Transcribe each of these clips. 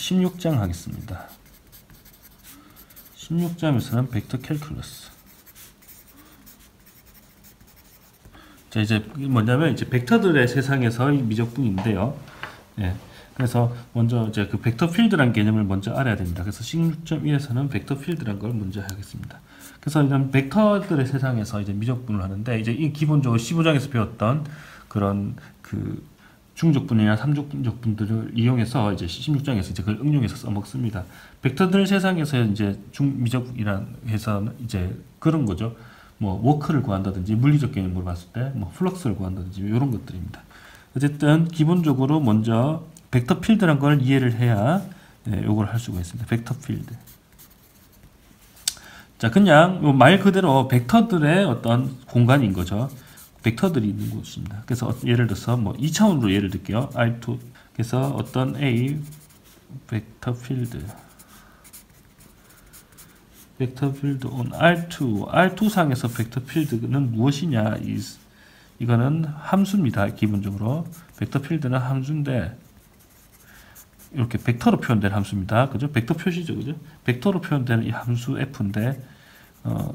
16장 하겠습니다. 16장에서는 벡터 캘큘러스. 자, 이제 뭐냐면 이제 벡터들의 세상에서의 미적분인데요. 예. 그래서 먼저 이제 그 벡터 필드라는 개념을 먼저 알아야 됩니다. 그래서 16.1에서는 벡터 필드라는 걸 먼저 하겠습니다. 그래서 이런 벡터들의 세상에서 이제 미적분을 하는데, 이제 이 기본적으로 15장에서 배웠던 그런 그 중적분이나 삼중적분들을 이용해서 이제 16장에서 이제 그걸 응용해서 써먹습니다. 벡터들 세상에서 이제 중미적이라 해서 이제 그런 거죠. 뭐 워크를 구한다든지 물리적 개념으로 봤을 때 뭐 플럭스를 구한다든지 이런 것들입니다. 어쨌든 기본적으로 먼저 벡터 필드란 걸 이해를 해야 요걸 할 수가 있습니다. 벡터 필드. 자, 그냥 요 말 그대로 벡터들의 어떤 공간인 거죠. 벡터들이 있는 곳입니다. 그래서 예를 들어서 뭐 2차원으로 예를 들게요. R2. 그래서 어떤 A 벡터 필드 on R2 상에서 벡터 필드는 무엇이냐? 이거는 함수입니다. 기본적으로 벡터 필드는 함수인데 이렇게 벡터로 표현된 함수입니다. 그죠? 벡터 표시죠. 그죠? 벡터로 표현되는 이 함수 f인데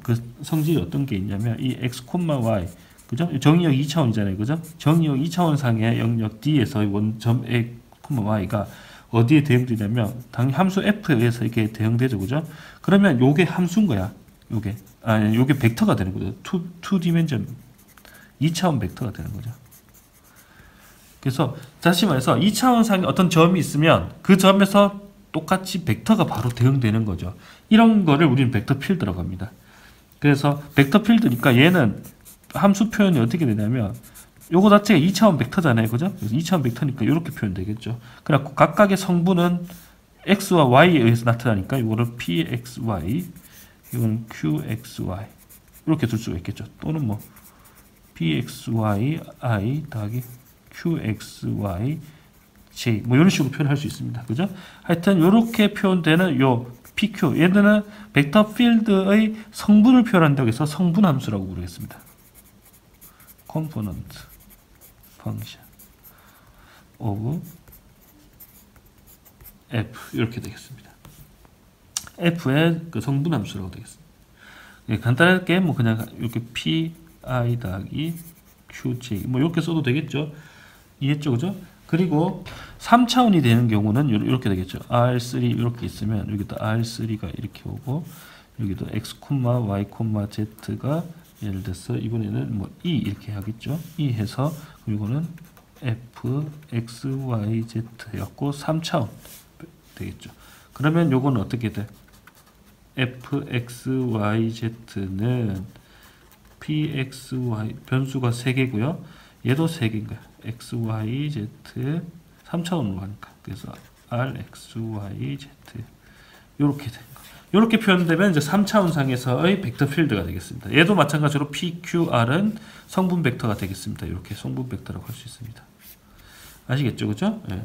그 성질이 어떤 게 있냐면 이 x, y 그죠? 정의역 2차원이잖아요. 그죠? 정의역 2차원 상의 영역 D에서 원점 x, y가 어디에 대응되냐면 당연히 함수 f에 의해서 이게 대응되죠. 그죠? 그러면 요게 함수인 거야. 요게 벡터가 되는 거죠. 2 디멘전 2차원 벡터가 되는 거죠. 그래서 다시 말해서 2차원 상에 어떤 점이 있으면 그 점에서 똑같이 벡터가 바로 대응되는 거죠. 이런 거를 우리는 벡터 필드라고 합니다. 그래서 벡터 필드니까 얘는 함수 표현이 어떻게 되냐면 요거 자체가 2차원 벡터잖아요. 그죠? 그래서 2차원 벡터니까 이렇게 표현되겠죠. 그래갖고 각각의 성분은 x와 y에 의해서 나타나니까 이거를 pxy, 이거는 qxy 이렇게 둘 수가 있겠죠. 또는 뭐 pxy i 더하기 qxy j 뭐 이런 식으로 표현할 수 있습니다. 그죠? 하여튼 이렇게 표현되는 요 pq 얘들은 벡터 필드의 성분을 표현한다고 해서 성분 함수라고 부르겠습니다. component function of f 이렇게 되겠습니다. f의 그 성분 함수라고 되겠습니다. 예, 간단하게 뭐 그냥 이렇게 pi 더하기 qj 뭐 이렇게 써도 되겠죠. 이해했죠, 그죠? 그리고 3차원이 되는 경우는 이렇게 되겠죠. R3 이렇게 있으면 여기도 R3가 이렇게 오고 여기도 x, y, z가 예를 들어서 이번에는 뭐 E 이렇게 하겠죠. E 해서 이거는 F, X, Y, Z 였고 3차원 되겠죠. 그러면 요거는 어떻게 돼? F, X, Y, Z는 P, X, Y 변수가 3개고요. 얘도 3개인 거야. X, Y, Z 3차원으로 가니까. 그래서 R, X, Y, Z 요렇게 된 거. 이렇게 표현되면 이제 3차원 상에서의 벡터 필드가 되겠습니다. 얘도 마찬가지로 PQR은 성분 벡터가 되겠습니다. 이렇게 성분 벡터라고 할 수 있습니다. 아시겠죠? 그죠? 예.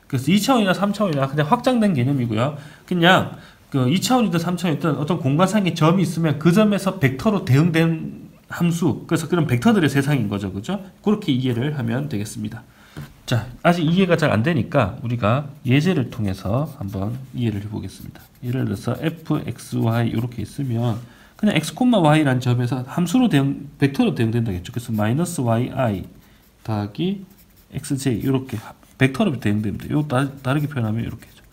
그래서 2차원이나 3차원이나 그냥 확장된 개념이고요. 그냥 그 2차원이든 3차원이든 어떤 공간상의 점이 있으면 그 점에서 벡터로 대응된 함수, 그래서 그런 벡터들의 세상인 거죠. 그죠? 그렇게 이해를 하면 되겠습니다. 자, 아직 이해가 잘 안 되니까 우리가 예제를 통해서 한번 이해를 해보겠습니다. 예를 들어서 f, x, y 이렇게 있으면 그냥 x, y라는 점에서 함수로 벡터로 대응된다겠죠. 그래서 마이너스 yi 더하기 xj 이렇게 벡터로 대응됩니다. 요 다르게 표현하면 이렇게 죠.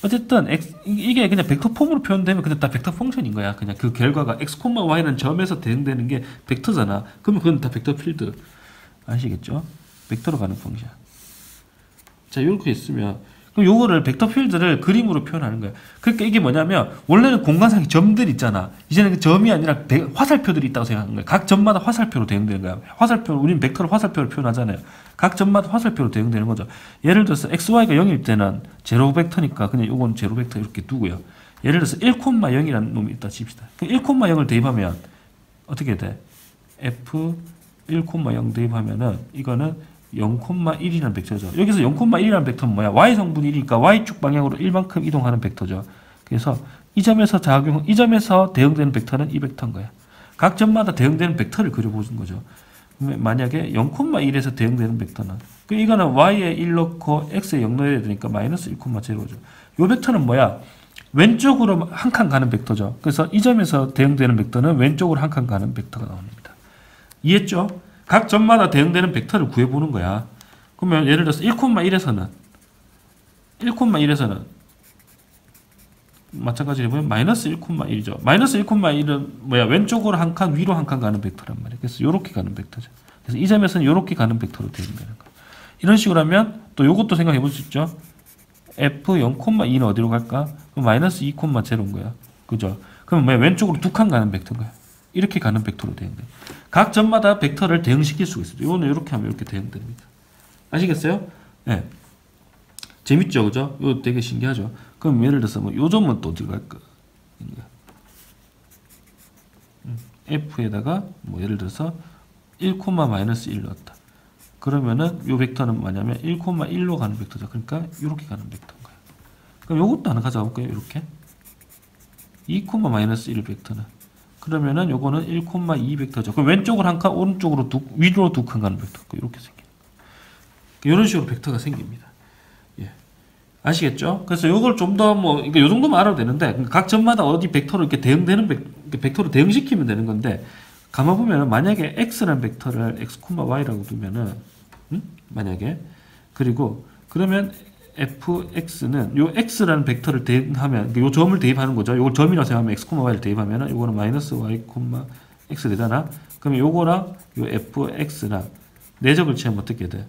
어쨌든 이게 그냥 벡터 폼으로 표현되면 그냥 다 벡터 펑션인 거야. 그냥 그 결과가 x, y라는 점에서 대응되는 게 벡터잖아. 그러면 그건 다 벡터 필드. 아시겠죠? 벡터로 가는 펑션. 자, 이렇게 있으면 그럼 요거를 벡터 필드를 그림으로 표현하는 거예요. 그러니까 이게 뭐냐면 원래는 공간상에 점들이 있잖아. 이제는 그 점이 아니라 화살표들이 있다고 생각하는 거예요. 각 점마다 화살표로 대응되는 거야. 우리는 벡터를 화살표로 표현하잖아요. 각 점마다 화살표로 대응되는 거죠. 예를 들어서 xy가 0일 때는 제로 벡터니까 그냥 요건 제로 벡터 이렇게 두고요. 예를 들어서 1,0이라는 놈이 있다 칩시다. 그럼 1,0을 대입하면 어떻게 돼? f 1,0 대입하면은 이거는 0,1이라는 벡터죠. 여기서 0,1이라는 벡터는 뭐야? y 성분이 1이니까 y축 방향으로 1만큼 이동하는 벡터죠. 그래서 이 점에서 대응되는 벡터는 이 벡터인 거야. 각 점마다 대응되는 벡터를 그려보는 거죠. 만약에 0,1에서 대응되는 벡터는 이거는 y에 1 넣고 x에 0 넣어야 되니까 마이너스 1,0죠. 요 벡터는 뭐야? 왼쪽으로 한 칸 가는 벡터죠. 그래서 이 점에서 대응되는 벡터는 왼쪽으로 한 칸 가는 벡터가 나옵니다. 이해했죠? 각 점마다 대응되는 벡터를 구해보는 거야. 그러면 예를 들어서 1,1에서는 마찬가지로 보면 마이너스 1,1이죠. 마이너스 1,1은 뭐야? 왼쪽으로 한 칸, 위로 한 칸 가는 벡터란 말이에요. 그래서 요렇게 가는 벡터죠. 그래서 이 점에서는 요렇게 가는 벡터로 대응되는 거야. 이런 식으로 하면 또 요것도 생각해 볼 수 있죠. f 0,2는 어디로 갈까? 그럼 마이너스 2,0인 거야. 그죠? 그럼 뭐야? 왼쪽으로 두 칸 가는 벡터인 거야. 이렇게 가는 벡터로 대응돼. 각 점마다 벡터를 대응시킬 수가 있어요. 이거는 이렇게 하면 이렇게 대응됩니다. 아시겠어요? 네. 재밌죠, 그죠? 이거 되게 신기하죠. 그럼 예를 들어서 뭐 요 점은 또 어디 갈까? f에다가 뭐 예를 들어서 1,-1 넣었다. 그러면은 요 벡터는 뭐냐면 1,1로 가는 벡터죠. 그러니까 이렇게 가는 벡터인 거예요. 그럼 요것도 하나 가져가 볼까요? 이렇게 2,-1 벡터는 그러면은 요거는 1,2 벡터죠. 그럼 왼쪽으로 한 칸, 오른쪽으로 위로 두 칸 가는 벡터. 이렇게 생깁니다. 이런 식으로 벡터가 생깁니다. 예. 아시겠죠? 그래서 요걸 좀 더 뭐, 그러니까 요 정도만 알아도 되는데, 각 점마다 어디 벡터로 이렇게 대응되는 벡터로 대응시키면 되는 건데, 가만 보면은 만약에 x라는 벡터를 x, y라고 두면은, 만약에, 그리고, 그러면 fx는 요 x라는 벡터를 대입하면, 요 점을 대입하는 거죠. 요걸 점이라고 생각하면 x, y를 대입하면은, 요거는 마이너스 y, x 되잖아. 그러면 요거랑 요 fx랑 내적을 취하면 어떻게 돼?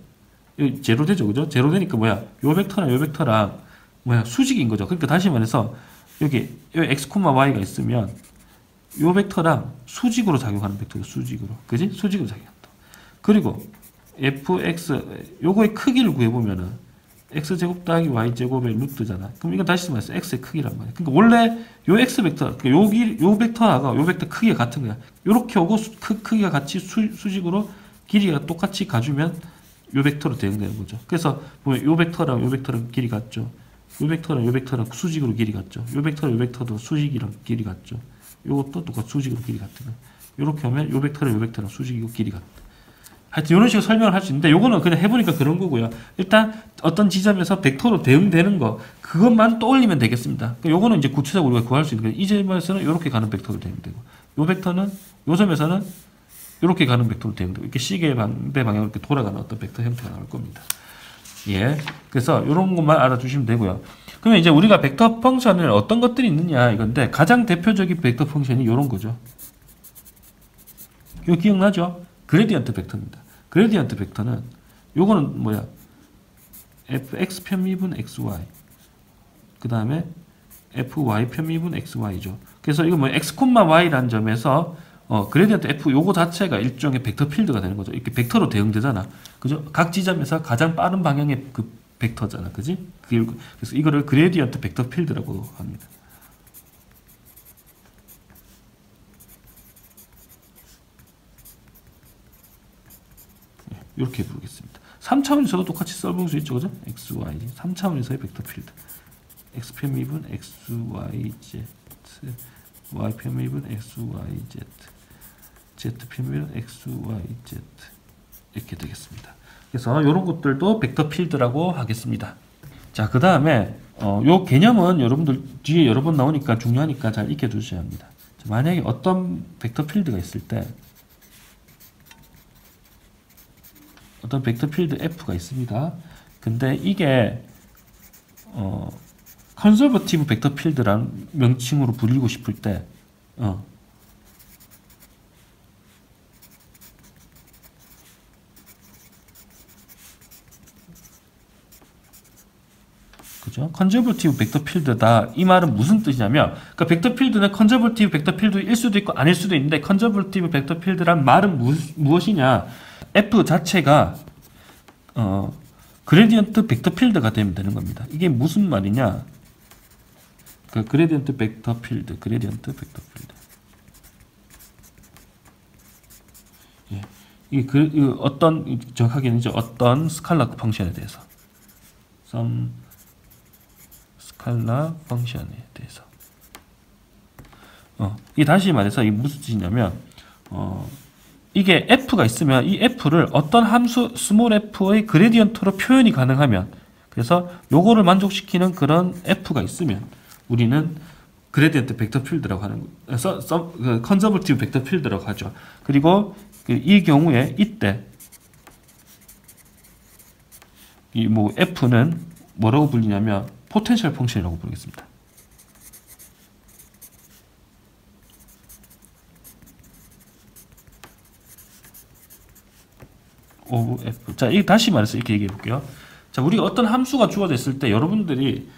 제로 되죠, 그죠? 제로 되니까 뭐야? 요 벡터랑 요 벡터랑 뭐야? 수직인 거죠. 그러니까 다시 말해서 여기 요 x, y가 있으면 요 벡터랑 수직으로 작용하는 벡터죠. 수직으로, 그지? 수직으로 작용한다. 그리고 fx 요거의 크기를 구해보면은 x 제곱 더하기 y 제곱의 루트잖아. 그럼 이건 다시 말해서 x의 크기란 말이야. 그러니까 원래 요 x 벡터, 그러니까 요 벡터하고 요 벡터 크기가 같은 거야. 요렇게 오고 크기가 같이 수직으로 길이가 똑같이 가주면 요 벡터로 대응되는 거죠. 그래서 보면 요 벡터랑 요 벡터랑 길이 같죠. 요 벡터랑 요 벡터랑 수직으로 길이 같죠. 요 벡터랑 요 벡터도 수직이랑 길이 같죠. 요것도 똑같이 수직으로 길이 같은 거예요. 요렇게 하면 요 벡터랑 요 벡터랑 수직이고 길이 같다. 하여튼 이런 식으로 설명을 할 수 있는데 요거는 그냥 해보니까 그런 거고요. 일단 어떤 지점에서 벡터로 대응되는 거 그것만 떠올리면 되겠습니다. 그러니까 요거는 이제 구체적으로 우리가 구할 수 있는 거예요. 이 점에서는 요렇게 가는 벡터로 대응되고 요 벡터는 요 점에서는 이렇게 가는 벡터로 대응되고 이렇게 시계의 반대 방향으로 이렇게 돌아가는 어떤 벡터 형태가 나올 겁니다. 예, 그래서 이런 것만 알아두시면 되고요. 그러면 이제 우리가 벡터 펑션을 어떤 것들이 있느냐 이건데 가장 대표적인 bek터 펑션이 이런 거죠. 이거 기억나죠? 그레디언트 벡터입니다. 그레디언트 벡터는 요거는 뭐야? fx 편미분 xy 그 다음에 fy 편미분 xy죠. 그래서 이거 뭐 x, y라는 점에서 그레디언트 f 요거 자체가 일종의 벡터 필드가 되는 거죠. 이렇게 벡터로 대응되잖아. 그죠? 각 지점에서 가장 빠른 방향의 그 벡터잖아. 그지? 그래서 이거를 그레디언트 벡터 필드라고 합니다. 이렇게 부르겠습니다. 3차원에서도 똑같이 써볼 수 있죠. 그죠? xy 3차원에서의 벡터 필드 x 편미분 xy z y 편미분 xy z z 편미분 xy z 이렇게 되겠습니다. 그래서 이런 것들도 벡터 필드라고 하겠습니다. 자, 그 다음에 요 개념은 여러분들 뒤에 여러 번 나오니까 중요하니까 잘 익혀 두셔야 합니다. 자, 만약에 어떤 벡터 필드가 있을 때 어떤 벡터 필드 F가 있습니다. 근데 이게 컨서버티브 벡터 필드라는 명칭으로 불리고 싶을 때 그죠? 컨저버티브 벡터 필드다. 이 말은 무슨 뜻이냐면, 그러니까 벡터 필드는 컨저버티브 벡터 필드일 수도 있고 아닐 수도 있는데, 컨저버티브 벡터 필드란 말은 무엇이냐? F 자체가 그레디언트 벡터 필드가 되면 되는 겁니다. 이게 무슨 말이냐? 그 그레디언트 벡터 필드, 그레디언트 벡터 필드. 예. 이게 어떤 정확하게는 이제 어떤 스칼라 펑션에 대해서, some 스칼라 펑션에 대해서. 이게 다시 말해서 이게 무슨 뜻이냐면, 이게 f가 있으면 이 f를 어떤 함수 스몰 f의 그레디언트로 표현이 가능하면, 그래서 요거를 만족시키는 그런 f가 있으면 우리는 그레디언트 벡터 필드라고 하는 그래서 컨저버티브 벡터 필드라고 하죠. 그리고 이 경우에 이때 이 뭐 f는 뭐라고 불리냐면 포텐셜 펑션이라고 부르겠습니다. 오브 f. 자, 이 다시 말해서 이렇게 얘기해 볼게요. 자, 우리가 어떤 함수가 주어져 있을 때 여러분들이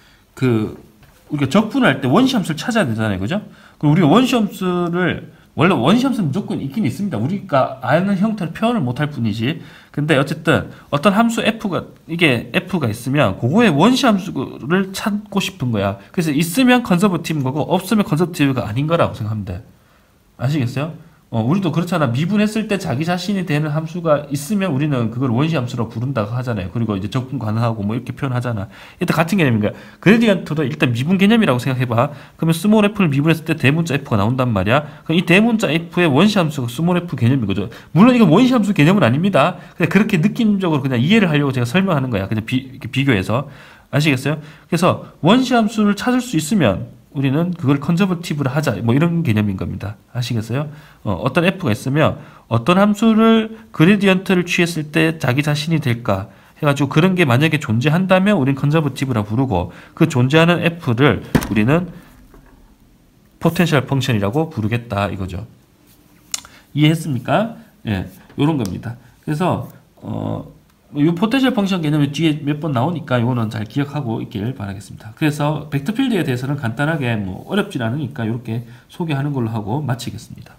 우리가 적분할 때 원시 함수를 찾아야 되잖아요. 그죠? 그럼 우리가 원시 함수를 원래 원시 함수는 무조건 있긴 있습니다. 우리가 아는 형태로 표현을 못할 뿐이지. 근데 어쨌든 어떤 함수 f가 있으면 그거의 원시 함수를 찾고 싶은 거야. 그래서 있으면 컨저버티브인 거고 없으면 컨저버티브가 아닌 거라고 생각하면 돼. 아시겠어요? 우리도 그렇잖아. 미분했을 때 자기 자신이 되는 함수가 있으면 우리는 그걸 원시 함수로 부른다고 하잖아요. 그리고 이제 적분 가능하고 뭐 이렇게 표현하잖아. 일단 같은 개념인 거야. 그레디언트도 일단 미분 개념이라고 생각해봐. 그러면 스몰 f를 미분했을 때 대문자 f가 나온단 말이야. 그럼 이 대문자 f의 원시 함수가 스몰 f 개념인 거죠. 물론 이건 원시 함수 개념은 아닙니다. 그냥 그렇게 느낌적으로 그냥 이해를 하려고 제가 설명하는 거야. 그냥 비교해서. 아시겠어요? 그래서 원시 함수를 찾을 수 있으면 우리는 그걸 컨저버티브로 하자 뭐 이런 개념인 겁니다. 아시겠어요? 어떤 f가 있으면 어떤 함수를 그레디언트를 취했을 때 자기 자신이 될까 해가지고 그런 게 만약에 존재한다면 우리는 컨저버티브라 부르고 그 존재하는 f를 우리는 포텐셜 펑션이라고 부르겠다 이거죠. 이해했습니까? 예, 요런 겁니다. 그래서 이 포텐셜 펑션 개념이 뒤에 몇 번 나오니까 이거는 잘 기억하고 있길 바라겠습니다. 그래서 벡터 필드에 대해서는 간단하게 뭐 어렵진 않으니까 이렇게 소개하는 걸로 하고 마치겠습니다.